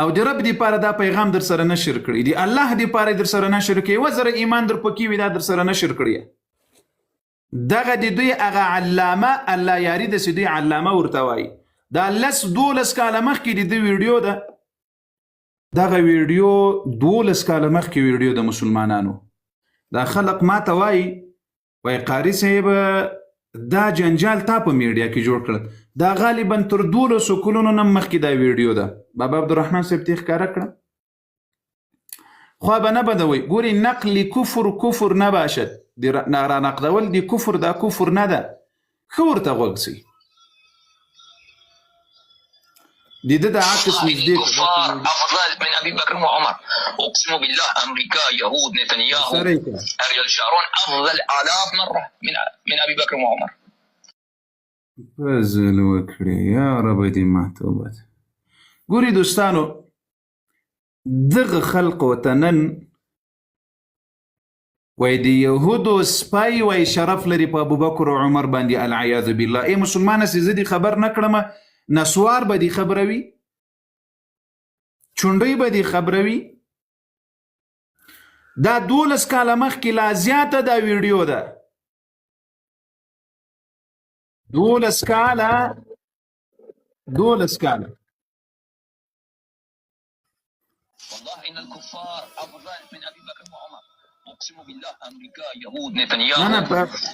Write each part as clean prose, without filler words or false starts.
او د رب دپاره دا پیغام در سره نشر کړی دی، الله دپاره در سره نشر کړي، وزره ایمان در پکې وي دا در سره نشر کړی. دغه د دوی هغه علامه الله یاري داسې دوی علامه ورته وایي. دا 12 کاله مخکې د ده ویډیو ده، دغه ویډیو 12 کاله مخکې ویډیو د مسلمانانو. دا خلق ما ته وایي قاري صاحب دا جنجال تا په میډیا کې جوړ کړل. دا غالبا تر 12 کلونو نه مخکې دا ویډیو ده. بابا عبدالرحمن صاحب ته یې ښکاره کړه. خوا به نه بدوئ، ګوري نقل کفر نباشد، را نقدول دی کفر دا کفر نه ده. ښه ورته غوږ سئ. د ده د عکس نږدې الكفار افضل من ابي بكر وعمر. اقسم بالله امريكا يهود نتنياهو اريل شارون افضل آلاف مره من ابي بكر وعمر. فضل وکړي یا رب دې محتوبت. ګوري دوستانو دغه خلقو ته نن وای د یهودو سپای وای شرف لري په ابوبکر او عمر باندې العیاذ بالله. ای مسلمانه سي زه دې خبر نه کړم، نسوار به دې خبروي، چونډۍ به دې خبروي. دا 12 کاله مخکې لا زیاته دا ویډیو ده. 12 کاله والله ان الكفار افضل من ابي بكر وعمر. اقسم بالله امريكا يهود نتنياهو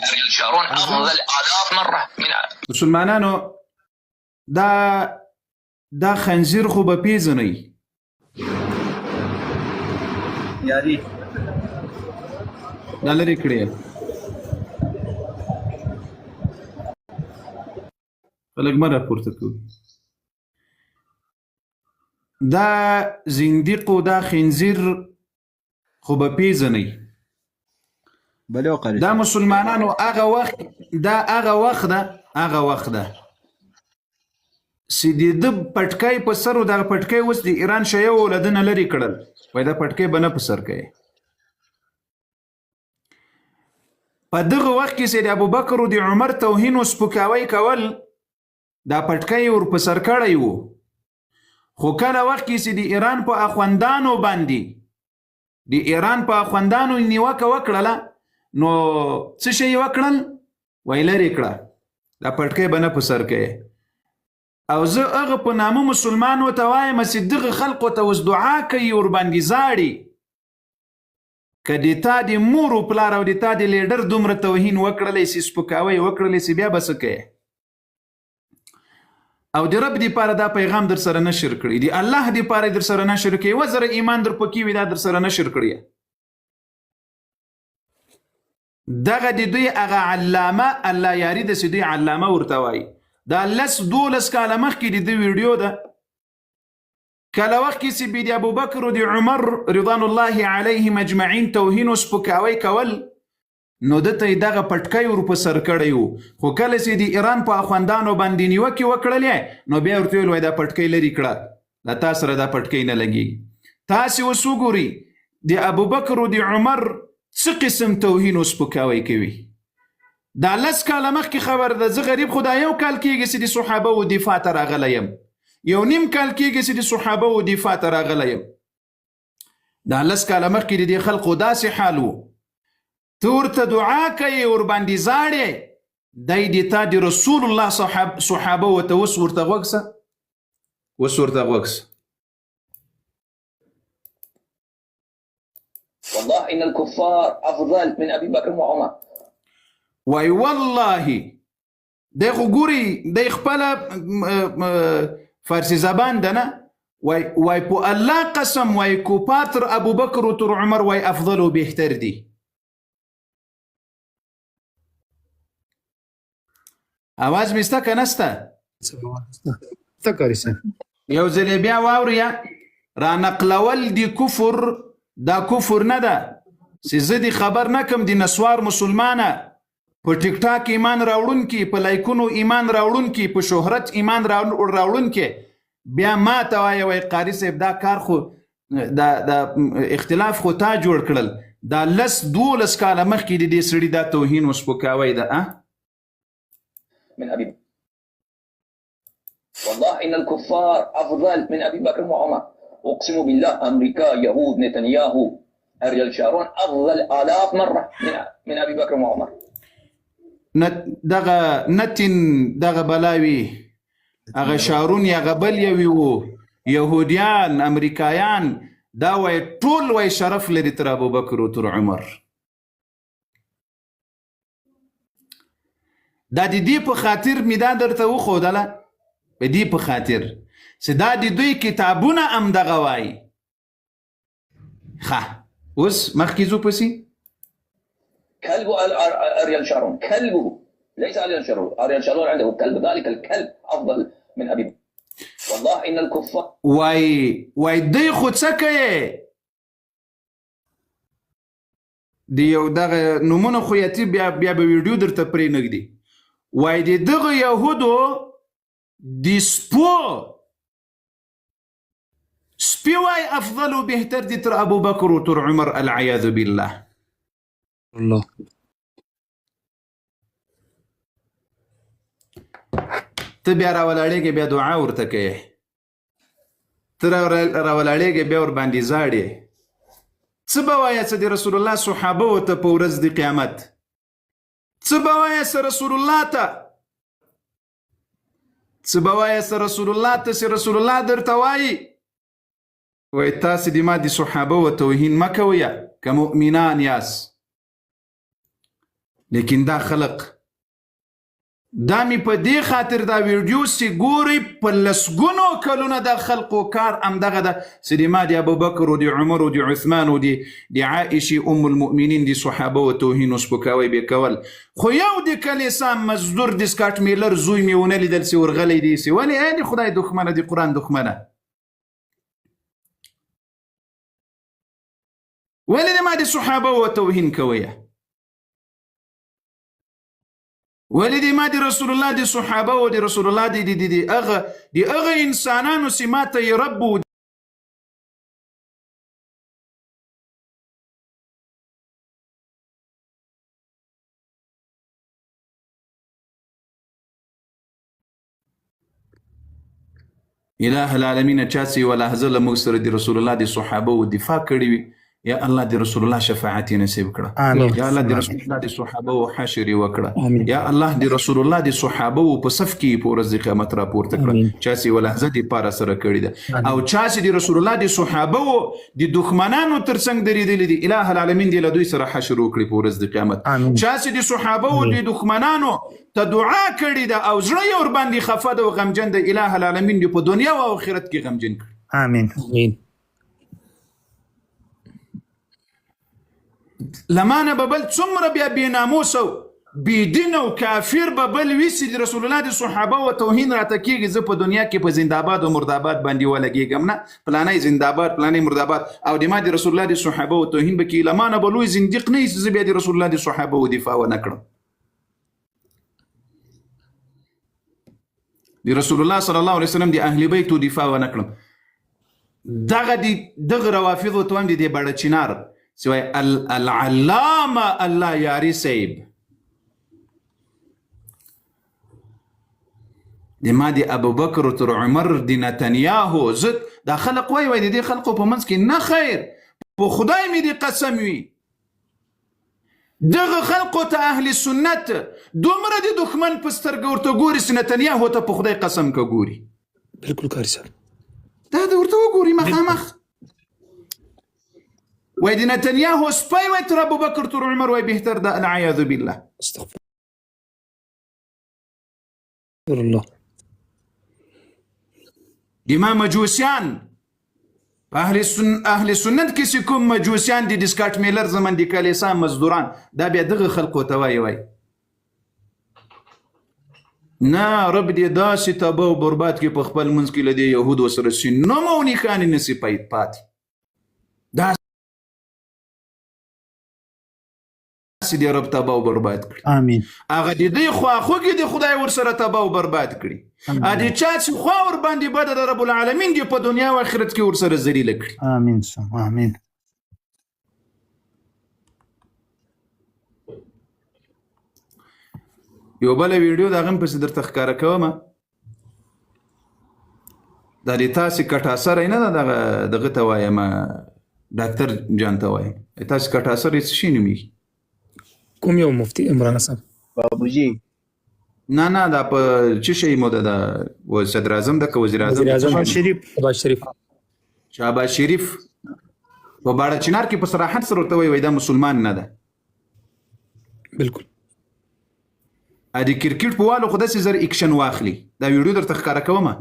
اريل شارون افضل آلاف مره من مسلمانانو. دا خنزیر خو به پیژنئ. یاري دا لرې کړی خلک مه راپورته کوي. دا زندیق و دا خنزیر خو به پیژنئ. دا مسلمانانو هغه وخت ده چې د ده پټکی په سر و دغه پټکی اوس د ایران شیعه ولدونه لرې کړل. وایي دا پټکی به نه په سر کوي. په دغه وخت کې چې د ابوبکر او د عمر توهین او سپکاوی کول دا پټکی ور په سر کړی و. خو کله وخت کې چې د ایران په اخوندانو باندې نیوکه وکړله نو څه شی وکړل؟ وایي لرې کړه دا پټکی به نه په سر کوي. او زه هغه په نامه مسلمان ورته وایم چې دغه خلقو ته اوس دعا کوي ورباندې زاړي که د تا د مور و پلار او د تا د لیډر دومره توهین وکړلی سي سپکاوی وکړلی سي بیا به څه کوې؟ او د رب دپاره دا پیغام در سره نشر کړي د الله دپاره در سره نشر کړي. وزره ایمان در پکې وي دا در سره نشر کړي. دغه د دوی هغه علامه الله یاري داسې دوی علامه ورته وایي. دا 12 کاله مخکې د ده ویډیو ده. کله وخت کې چې د ابوبکر او د عمر رضوان الله علیهم اجمعین توهین او سپکاوی کول نو ده ته یې دغه پټکی ور په سر کړی و. خو کله چې د ایران په اخوندانو باندې نیوکې وکړلې نو بیا ورته ویل وایي دا پټکی لرې کړه، دا تا سره دا پټکی نه لګېږي. تاسې اوس وګورئ د ابوبکر او د عمر څه قسم توهین او سپکاوی کوي. دا 10 کاله مخکې خبر ده. زه غریب خو دا 1 کال کېږي چې د صحابه و دفاع ته راغلی یم، 1.5 کال کېږي چې د صحابه و دفاع ته راغلی یم. دا 10 کاله مخکې د دې خلقو داسې حال و. ته ورته دعا کوې ورباندې زاړې، دی د تا د رسول الله صحابه ورته اوس ورته غوږ شه. والله ان الكفار افضل من ابي بكر وعمر. وای والله دی خو ګوري دی خپله فارسي زبان ده نه. وای په الله قسم وای کفار تر ابوبکر و تر عمر وای افضل و بهتر دي. آواز مې سته که نسته؟ یو ځلې بیا واوریا. را نقلول دی کفر دا کفر نه ده چې زه دې خبر نه کم د نسوار مسلمانه په ټیک ټاک ایمان راوړونکي، په لایکونو ایمان راوړونکي، په شهرت ایمان راوړونکي بیا ما ته وایه وایي قاري صاحب دا کار خو دا اختلاف خو تا جوړ کړل. دا 12 کاله مخکې د دې سړي دا توهین او سپکاوی ده. من ابي والله ان الكفار افضل من ابي بكر وعمر. اقسم بالله امريكا يهود نتنياهو اريال شارون افضل الاف مره من ابي بكر وعمر. دغه نتن دغه بلاوي هغه شارون یا غبل یوي وو يهوديان امریکایان دا وای ټول وای شرف لري تر ابو بکر او تر عمر. دا د دې په خاطر می دا درته وښودله په دې په خاطر چې دا د دوی کتابونه هم دغه وایي. ښه اوس مخکې ځو پسې كلب اريال شارون كلبه ليس اريال شارون. اريال شارون عنده كلب ذلك الكلب افضل من ابي بكر. والله ان الكفار وای دی خو څه کوي د یو دغه نومونه خو یتي بیا به ویډیو درته پرې نږدي. وای د دغه یهودو د سپي وای افضل و بهتر دي تر ابو بکر و تر عمر العیاذ بالله. الله ته بیا راولاړېږې بیا دعا ورته کوې ته راولاړېږې بیا ورباندې زاړې څه به وایه څه د رسول الله صحابه و ته په ورځ د قیامت څه به وایه څه رسول الله ته څه به وایه څه رسول الله ته چې رسول الله درته وایي وایي تاسې د ما د صحابه و توهین مه کویه که مؤمنان یاست. لیکن دا خلق دا می په دې خاطر دا ویډیو چې ګوري په لسګونو کلونه د خلقو کار همدغه ده چې د ما د ابوبکر او د عمر او د عثمان او د عائشې ام المؤمنین د صحابه و توهین او سپکاوی به کول. خو یو د کلیسا مزدور د سکاټ میلر زوی مې ونه لیدل چې ورغلی دی چې ولې ای د خدای دښمنه د قرآن دښمنه ولې د ما د صحابه و توهین کویه ولې د ما د رسول الله د صحابه او د رسول الله د هغه انسانانو چې ما ته یې رب اله العالمین چا چې یوه لحظه له موږ سره د رسول الله د صحابه و دفاع کړې وي یا الله د رسول الله شفاعت نصیب کړه. یا الله د رسول الله د صحابه او حشر وکړه. یا الله د رسول الله د صحابه او په صف کې په ورځ د قیامت راپورته کړه چا چې ولحظه د پاره سره کړی ده او چا چې د رسول الله د صحابه او د دښمنانو ترڅنګ درېدلي دي اله العالمین دې له دوی سره حشر وکړي په ورځ د قیامت. چا چې د صحابه او د دښمنانو ته دعا کړې ده او زړه یې ورباندې خفه ده او غمجن ده اله العالمین دې په دنیا او آخرت کې غمجن کړي. امين امين. لمانه ببل څومره بیا بې ناموس او بې دین او کافر ببل وي چې د رسول الله د صحابه و توهین راته کېږي زه په دنیا کې په زنده‌باد او مرداباد باندې ولګېږم نه پلانی زنده‌باد پلانی مرداباد او د ما د رسول الله د صحابه و توهین به کې لمانه به لوی زندیق نه وي چې زه بیا د رسول الله د صحابه و دفاع ونه کړم. د رسول الله صلی الله علیه وسلم د اهل بیت دفاع ونه کړم. دغه روافضو ته هم د دې بړه چینار سوای العلامه الله یاری صاحب د ما د ابوبکر تر عمر د نتنیاهو زد دا خلق وای د دې خلقو په منځ کې نه خیر په خدای مې دې قسم وي دغه خلقو ته اهل سنت دومره د دښمن په سترګه ورته ګوري چې نتنیاهو ته په خدای قسم که ګوري بالکل کاری صاحب دا د ورته وګوري مخامخ وای د نتنیاهو سپی وای تر ابوبکر تر عمر وای بهتر ده العیاذ بالله. استغفر الله. د ما مجوسیان اهل سنت کې چې کوم مجوسیان دي د سکاټ میلر زمن د کلیسا مزدوران دا بیا دغه خلقو ته وای نه رب دې داسې تباه او برباد کې په خپل منځ کې له دې یهودو سره سینوم او نښانې نسي پاتې دا دې رب تباه او برباد کړي. امين. هغه د دې خواخوږي د خدای ورسره تباه او برباد کړي. ا دې چا چې خوا ور باندې بد د رب العالمین دی په دنیا او آخرت کې ورسره ذلیل کړي. امين امين. یو بل ویډیو دا غم پس درته ښکاره کوم دا د تاسې کټاسری نه ده دغه ته وایم ډاکټر جان ته وایم تاسې کټاسری څه شي نومیږي کوم یو مفتي عمران صاحب بابوجي نه دا په څه شی مو ده د صدر اعظم ده که وزیر اعظم شباز شریف شهباز شریف په باړه چنار کې په صراحت سره ورته وایي دا مسلمان نه ده بالکل د کرکټ په والو خو داسې زر اکشن واخلي دا ویډیو درته ښکاره کومه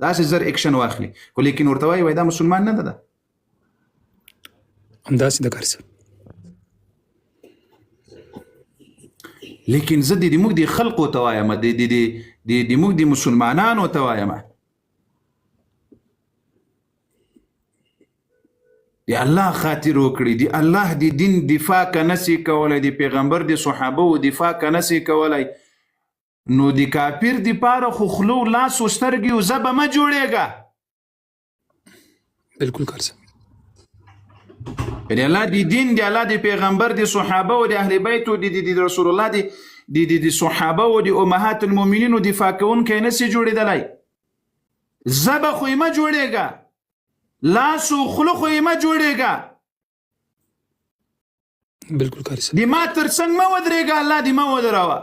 داسې زر اکشن واخلي خو لیکن ورته وایي دا مسلمان نه ده همداسې د کار صاحب لیکن زه د موږ د خلقو ته وایم د موږ د مسلمانانو ته وایم د الله خاطر وکړي د الله د دین دفاع که نسی کولی د پیغمبر د صحابه و دفاع که نسی کولی نو د کافر د پاره خو خلو لاس و سترګې و زبه مه جوړېږه بالکل کار صاحب د الله د دین د الله د پیغمبر د صحابه و د اهل بیت و د رسول الله د صحابه و د امهات المؤمنین دفاع کوونکی نسی جوړېدلی زبه خو یې مه جوړېږه لاس و خلو خو یې مه جوړېږه بالکل کار صاحب د ما تر څنګ مه ودرېږه الله دې مه ودروه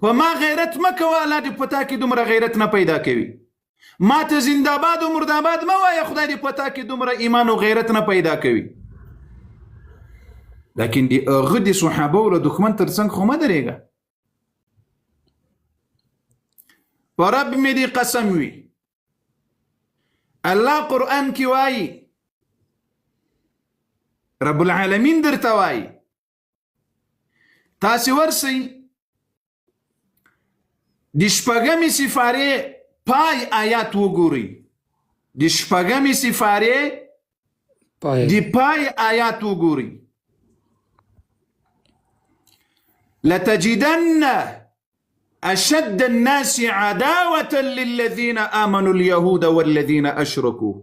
په ما غیرت مه کوه الله دې په تا کې دومره غیرت نه پیدا کوي ما ته زنده‌باد و مرده‌باد مه وایه خدای دې په تا کې دومره ایمان و غیرت نه پیدا کوي لیکن د هغه د صحابه و له دښمن تر څنګ خو مه درېږه په رب مې دې قسم وي الله قرآن کې وایي رب العالمین درته وایي تاسې ورسئ د شپږمې سفارې پای آیات وګورئ د شپږمې سفارې د پای آیات وګورئ لتجدن أشد الناس عداوة للذين آمنوا اليهود والذين أشركوا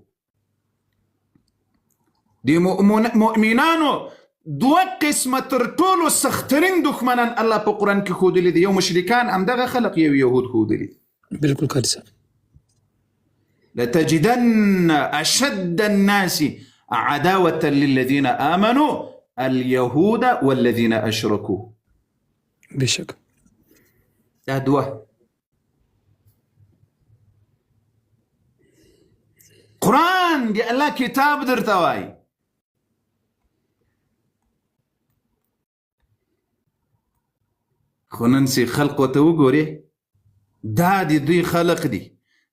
دي مؤمنانو دو قسمة ترطول سخترين دخمنان الله په قرآن کې خودلی دي یو مشرکان همدغه خلق یو یهود خودلی بالکل کار صاحب لتجدن أشد الناس عداوة للذين آمنوا اليهود والذين أشركوا بشک دا دوه قرآن دی الله کتاب درته وایي خو نن سي خلقو ته وګورې دا د دوی خلق دي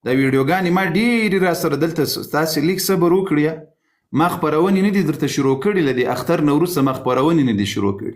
دا ویډیوګانې ما ډېرې را سره دلته تاسې لیک صبر وکړئ ما خپرونې نه دي درته شروع کړي له دې اختر نه وروسته ما خپرونې نه دي شروع کړي